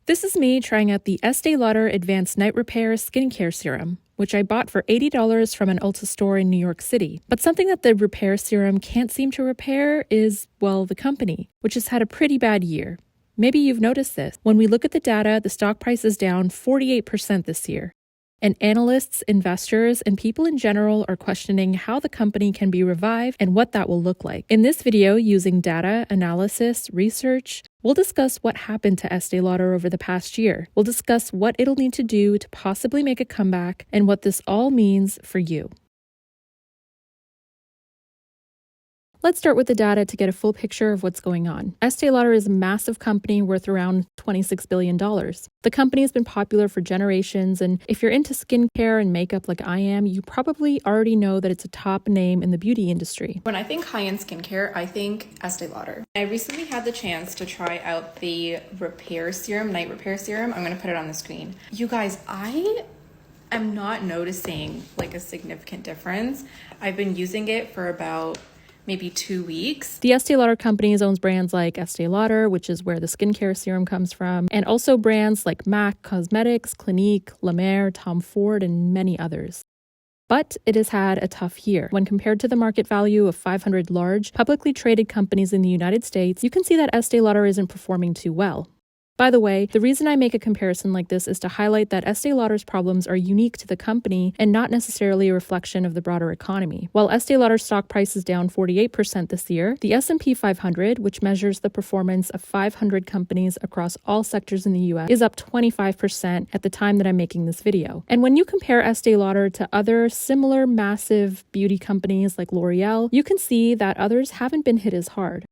This is me trying out the Estee Lauder Advanced Night Repair Skincare Serum, which I bought for $80 from an Ulta store in New York City. But something that the repair serum can't seem to repair is, well, the company, which has had a pretty bad year. Maybe you've noticed this. When we look at the data, the stock price is down 48% this year. And analysts, investors, and people in general are questioning how the company can be revived and what that will look like. In this video, using data, analysis, research, we'll discuss what happened to Estee Lauder over the past year. We'll discuss what it'll need to do to possibly make a comeback and what this all means for you. Let's start with the data to get a full picture of what's going on. Estee Lauder is a massive company worth around $26 billion. The company has been popular for generations, and if you're into skincare and makeup like I am, you probably already know that it's a top name in the beauty industry. When I think high-end skincare, I think Estee Lauder. I recently had the chance to try out the repair serum, night repair serum. I'm going to put it on the screen. You guys, I am not noticing like a significant difference. I've been using it for about maybe 2 weeks. The Estee Lauder company owns brands like Estee Lauder, which is where the skincare serum comes from, and also brands like MAC Cosmetics, Clinique, La Mer, Tom Ford, and many others. But it has had a tough year. When compared to the market value of 500 large, publicly traded companies in the United States, you can see that Estee Lauder isn't performing too well. By the way, the reason I make a comparison like this is to highlight that Estee Lauder's problems are unique to the company and not necessarily a reflection of the broader economy. While Estee Lauder's stock price is down 48% this year, the S&P 500, which measures the performance of 500 companies across all sectors in the US, is up 25% at the time that I'm making this video. And when you compare Estee Lauder to other similar massive beauty companies like L'Oreal, you can see that others haven't been hit as hard.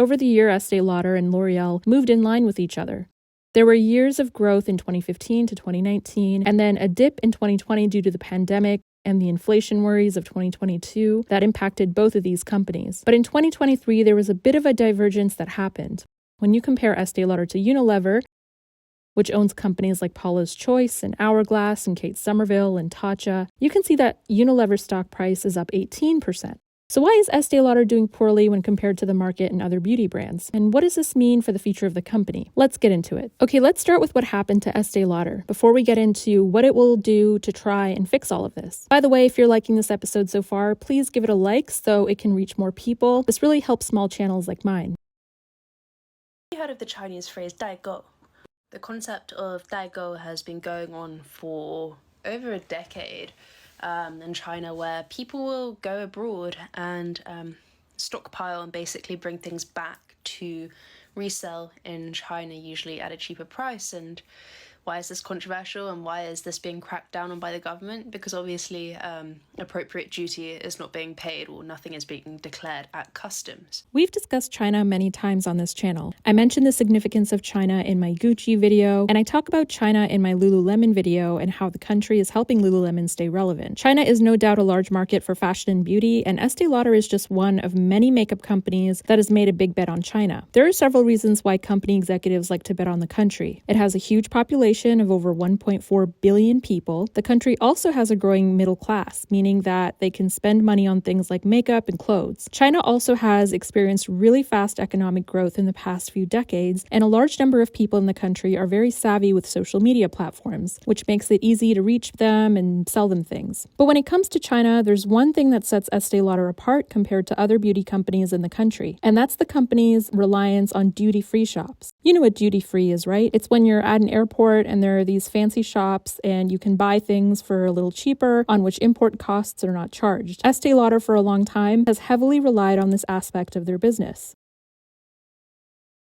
Over the year, Estee Lauder and L'Oreal moved in line with each other. There were years of growth in 2015 to 2019, and then a dip in 2020 due to the pandemic and the inflation worries of 2022 that impacted both of these companies. But in 2023, there was a bit of a divergence that happened. When you compare Estee Lauder to Unilever, which owns companies like Paula's Choice and Hourglass and Kate Somerville and Tatcha, you can see that Unilever's stock price is up 18%. So why is Estee Lauder doing poorly when compared to the market and other beauty brands? And what does this mean for the future of the company? Let's get into it. Okay, let's start with what happened to Estee Lauder before we get into what it will do to try and fix all of this. By the way, if you're liking this episode so far, please give it a like so it can reach more people. This really helps small channels like mine. You heard of the Chinese phrase Daigou? The concept of Daigou has been going on for over a decade. In China, where people will go abroad and stockpile and basically bring things back to resell in China, usually at a cheaper price. And why is this controversial and why is this being cracked down on by the government? Because obviously appropriate duty is not being paid or nothing is being declared at customs. We've discussed China many times on this channel. I mentioned the significance of China in my Gucci video, and I talk about China in my Lululemon video and how the country is helping Lululemon stay relevant. China is no doubt a large market for fashion and beauty, and Estee Lauder is just one of many makeup companies that has made a big bet on China. There are several reasons why company executives like to bet on the country. It has a huge population of over 1.4 billion people. The country also has a growing middle class, meaning that they can spend money on things like makeup and clothes. China also has experienced really fast economic growth in the past few decades, and a large number of people in the country are very savvy with social media platforms, which makes it easy to reach them and sell them things. But when it comes to China, there's one thing that sets Estee Lauder apart compared to other beauty companies in the country, and that's the company's reliance on duty-free shops. You know what duty-free is, right? It's when you're at an airport and there are these fancy shops and you can buy things for a little cheaper on which import costs are not charged. Estee Lauder for a long time has heavily relied on this aspect of their business.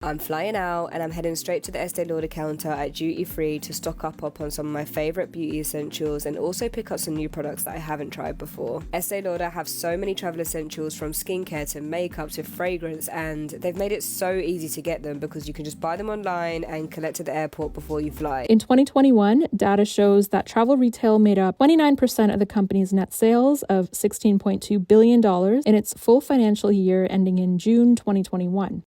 I'm flying out and I'm heading straight to the Estee Lauder counter at Duty Free to stock up on some of my favourite beauty essentials and also pick up some new products that I haven't tried before. Estee Lauder have so many travel essentials from skincare to makeup to fragrance, and they've made it so easy to get them because you can just buy them online and collect at the airport before you fly. In 2021, data shows that travel retail made up 29% of the company's net sales of $16.2 billion in its full financial year ending in June 2021.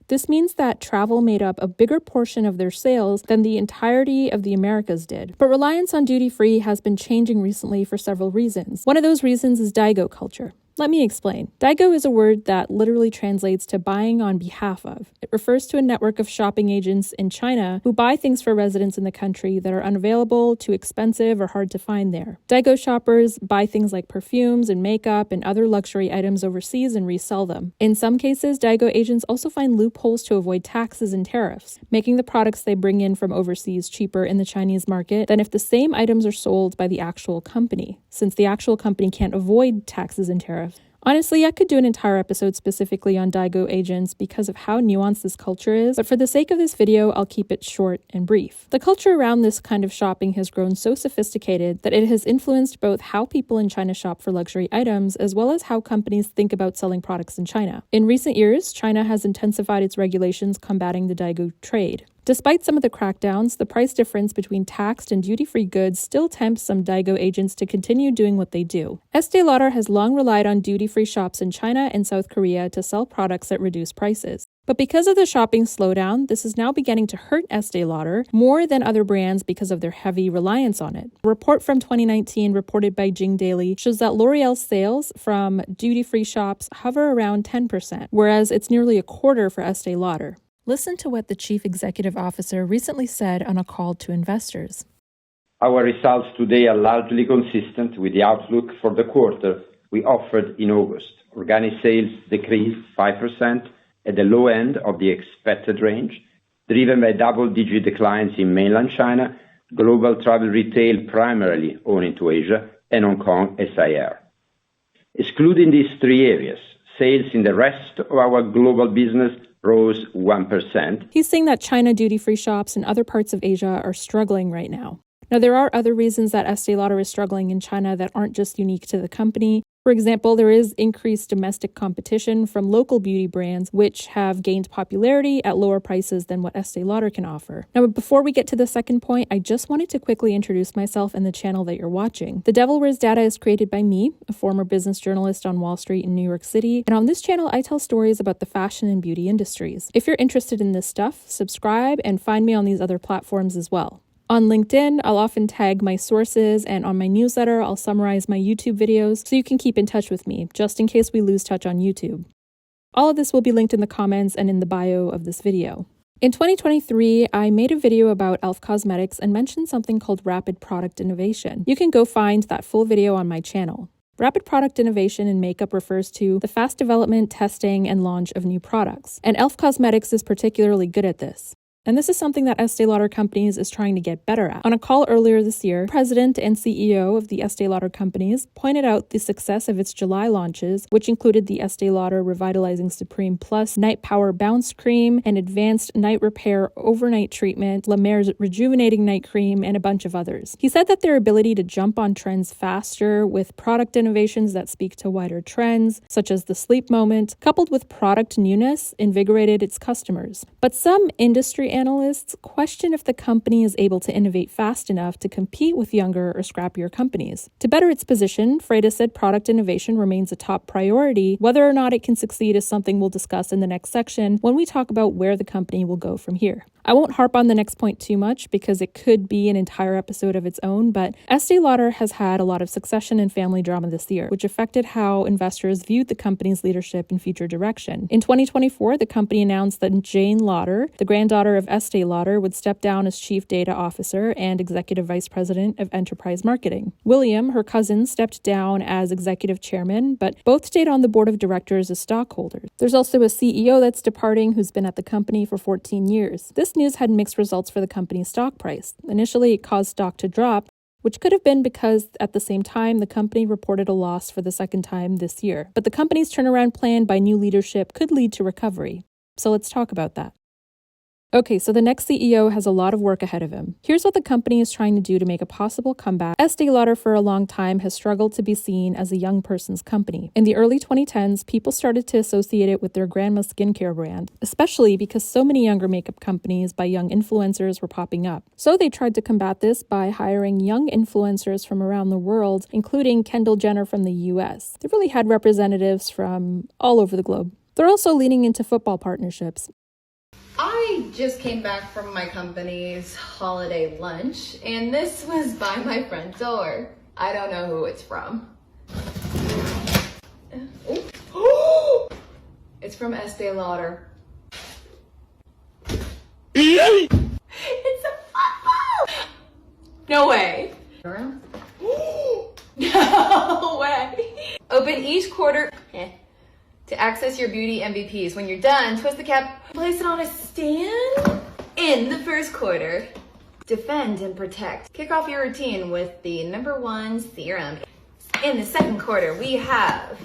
This means that travel made up a bigger portion of their sales than the entirety of the Americas did. But reliance on duty-free has been changing recently for several reasons. One of those reasons is Daigou culture. Let me explain. Daigou is a word that literally translates to buying on behalf of. It refers to a network of shopping agents in China who buy things for residents in the country that are unavailable, too expensive, or hard to find there. Daigou shoppers buy things like perfumes and makeup and other luxury items overseas and resell them. In some cases, Daigou agents also find loopholes to avoid taxes and tariffs, making the products they bring in from overseas cheaper in the Chinese market than if the same items are sold by the actual company, since the actual company can't avoid taxes and tariffs. Honestly, I could do an entire episode specifically on Daigou agents because of how nuanced this culture is, but for the sake of this video, I'll keep it short and brief. The culture around this kind of shopping has grown so sophisticated that it has influenced both how people in China shop for luxury items as well as how companies think about selling products in China. In recent years, China has intensified its regulations combating the Daigou trade. Despite some of the crackdowns, the price difference between taxed and duty-free goods still tempts some Daigou agents to continue doing what they do. Estee Lauder has long relied on duty-free shops in China and South Korea to sell products at reduced prices. But because of the shopping slowdown, this is now beginning to hurt Estee Lauder more than other brands because of their heavy reliance on it. A report from 2019 reported by Jing Daily shows that L'Oreal's sales from duty-free shops hover around 10%, whereas it's nearly a quarter for Estee Lauder. Listen to what the chief executive officer recently said on a call to investors. Our results today are largely consistent with the outlook for the quarter we offered in August. Organic sales decreased 5% at the low end of the expected range, driven by double-digit declines in mainland China, global travel retail primarily owing to Asia, and Hong Kong SIR. Excluding these three areas, sales in the rest of our global business rose 1%. He's saying that China duty-free shops in other parts of Asia are struggling right now. Now, there are other reasons that Estee Lauder is struggling in China that aren't just unique to the company. For example, there is increased domestic competition from local beauty brands, which have gained popularity at lower prices than what Estee Lauder can offer. Now, before we get to the second point, I just wanted to quickly introduce myself and the channel that you're watching. The Devil Wears Data is created by me, a former business journalist on Wall Street in New York City, and on this channel, I tell stories about the fashion and beauty industries. If you're interested in this stuff, subscribe and find me on these other platforms as well. On LinkedIn, I'll often tag my sources, and on my newsletter, I'll summarize my YouTube videos so you can keep in touch with me, just in case we lose touch on YouTube. All of this will be linked in the comments and in the bio of this video. In 2023, I made a video about e.l.f. Cosmetics and mentioned something called rapid product innovation. You can go find that full video on my channel. Rapid product innovation in makeup refers to the fast development, testing, and launch of new products, and e.l.f. Cosmetics is particularly good at this. And this is something that Estee Lauder Companies is trying to get better at. On a call earlier this year, President and CEO of the Estee Lauder Companies pointed out the success of its July launches, which included the Estee Lauder Revitalizing Supreme Plus Night Power Bounce Cream, an Advanced Night Repair Overnight Treatment, La Mer's Rejuvenating Night Cream, and a bunch of others. He said that their ability to jump on trends faster with product innovations that speak to wider trends, such as the sleep moment, coupled with product newness, invigorated its customers. But some industry analysts question if the company is able to innovate fast enough to compete with younger or scrappier companies. To better its position, Freda said product innovation remains a top priority. Whether or not it can succeed is something we'll discuss in the next section when we talk about where the company will go from here. I won't harp on the next point too much because it could be an entire episode of its own, but Estee Lauder has had a lot of succession and family drama this year, which affected how investors viewed the company's leadership and future direction. In 2024, the company announced that Jane Lauder, the granddaughter of Estee Lauder, would step down as Chief Data Officer and Executive Vice President of Enterprise Marketing. William, her cousin, stepped down as Executive Chairman, but both stayed on the board of directors as stockholders. There's also a CEO that's departing who's been at the company for 14 years. This news had mixed results for the company's stock price. Initially, it caused stock to drop, which could have been because at the same time, the company reported a loss for the second time this year. But the company's turnaround plan by new leadership could lead to recovery. So let's talk about that. Okay, so the next CEO has a lot of work ahead of him. Here's what the company is trying to do to make a possible comeback. Estee Lauder for a long time has struggled to be seen as a young person's company. In the early 2010s, people started to associate it with their grandma skincare brand, especially because so many younger makeup companies by young influencers were popping up. So they tried to combat this by hiring young influencers from around the world, including Kendall Jenner from the US. They really had representatives from all over the globe. They're also leaning into football partnerships. I just came back from my company's holiday lunch, and this was by my front door. I don't know who it's from. It's from Estee Lauder. It's a football! No way. No way. Open each quarter to access your beauty MVPs. When you're done, twist the cap, place it on a stand in the first quarter. Defend and protect. Kick off your routine with the #1 serum. In the second quarter, we have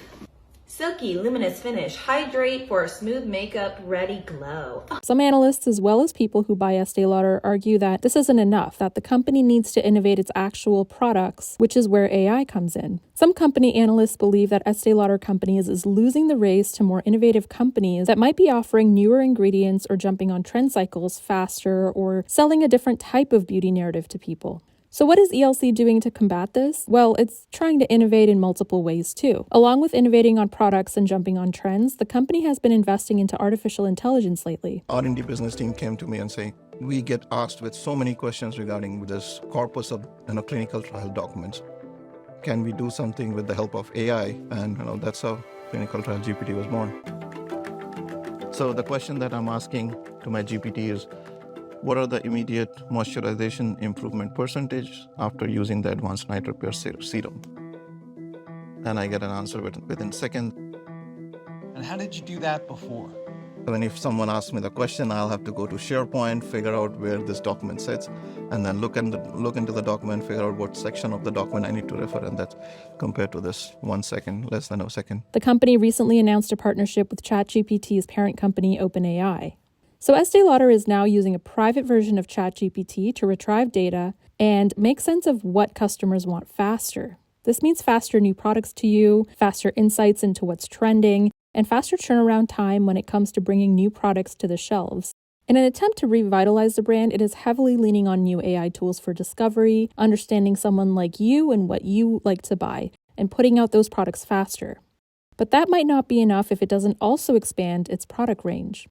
silky, luminous finish. Hydrate for a smooth makeup ready glow. Some analysts, as well as people who buy Estee Lauder, argue that this isn't enough, that the company needs to innovate its actual products, which is where AI comes in. Some company analysts believe that Estee Lauder Companies is losing the race to more innovative companies that might be offering newer ingredients or jumping on trend cycles faster or selling a different type of beauty narrative to people. So what is ELC doing to combat this? Well, it's trying to innovate in multiple ways too. Along with innovating on products and jumping on trends, the company has been investing into artificial intelligence lately. R&D business team came to me and say, we get asked with so many questions regarding this corpus of clinical trial documents. Can we do something with the help of AI? And that's how clinical trial GPT was born. So the question that I'm asking to my GPT is, what are the immediate moisturization improvement percentage after using the advanced night repair serum? And I get an answer within seconds. And how did you do that before? When if someone asks me the question, I'll have to go to SharePoint, figure out where this document sits, and then look into the document, figure out what section of the document I need to refer, and that's compared to this 1 second, less than a second. The company recently announced a partnership with ChatGPT's parent company, OpenAI. So Estee Lauder is now using a private version of ChatGPT to retrieve data and make sense of what customers want faster. This means faster new products to you, faster insights into what's trending, and faster turnaround time when it comes to bringing new products to the shelves. In an attempt to revitalize the brand, it is heavily leaning on new AI tools for discovery, understanding someone like you and what you like to buy, and putting out those products faster. But that might not be enough if it doesn't also expand its product range.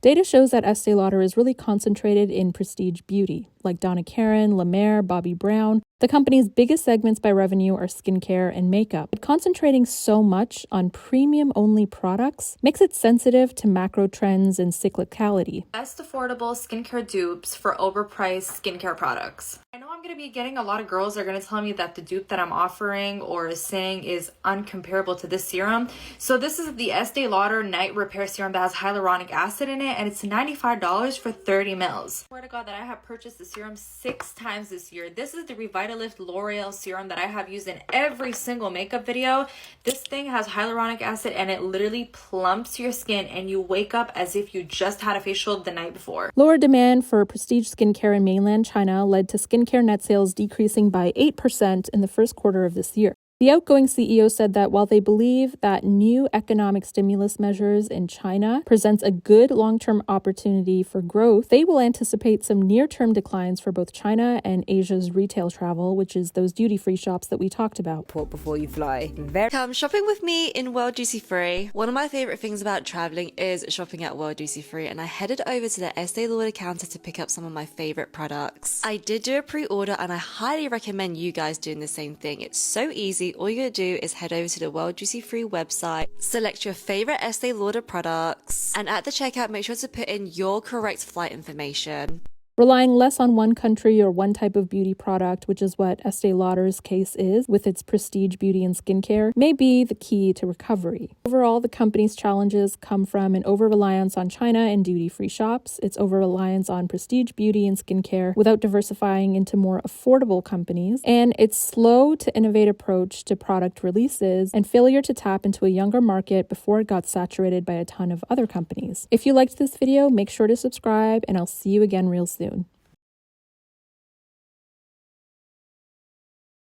Data shows that Estee Lauder is really concentrated in prestige beauty, like Donna Karan, La Mer, Bobbi Brown. The company's biggest segments by revenue are skincare and makeup. But concentrating so much on premium-only products makes it sensitive to macro trends and cyclicality. Best affordable skincare dupes for overpriced skincare products. I know I'm going to be getting a lot of girls that are going to tell me that the dupe that I'm offering or is saying is uncomparable to this serum. So this is the Estee Lauder Night Repair Serum that has hyaluronic acid in it, and it's $95 for 30 mils. I swear to God that I have purchased the serum 6 times this year. This is the Revitalize L'Oreal serum that I have used in every single makeup video. This thing has hyaluronic acid and it literally plumps your skin and you wake up as if you just had a facial the night before. Lower demand for prestige skincare in mainland China led to skincare net sales decreasing by 8% in the first quarter of this year. The outgoing CEO said that while they believe that new economic stimulus measures in China presents a good long-term opportunity for growth, they will anticipate some near-term declines for both China and Asia's retail travel, which is those duty-free shops that we talked about. Before you fly. Come shopping with me in World Duty Free. One of my favorite things about traveling is shopping at World Duty Free, and I headed over to the Estee Lauder counter to pick up some of my favorite products. I did do a pre-order and I highly recommend you guys doing the same thing. It's so easy. All you gotta do is head over to the World Duty Free website, select your favorite Estee Lauder products, and at the checkout, make sure to put in your correct flight information. Relying less on one country or one type of beauty product, which is what Estee Lauder's case is with its prestige beauty and skincare, may be the key to recovery. Overall, the company's challenges come from an over-reliance on China and duty-free shops, its over-reliance on prestige beauty and skincare without diversifying into more affordable companies, and its slow-to-innovate approach to product releases and failure to tap into a younger market before it got saturated by a ton of other companies. If you liked this video, make sure to subscribe, and I'll see you again real soon.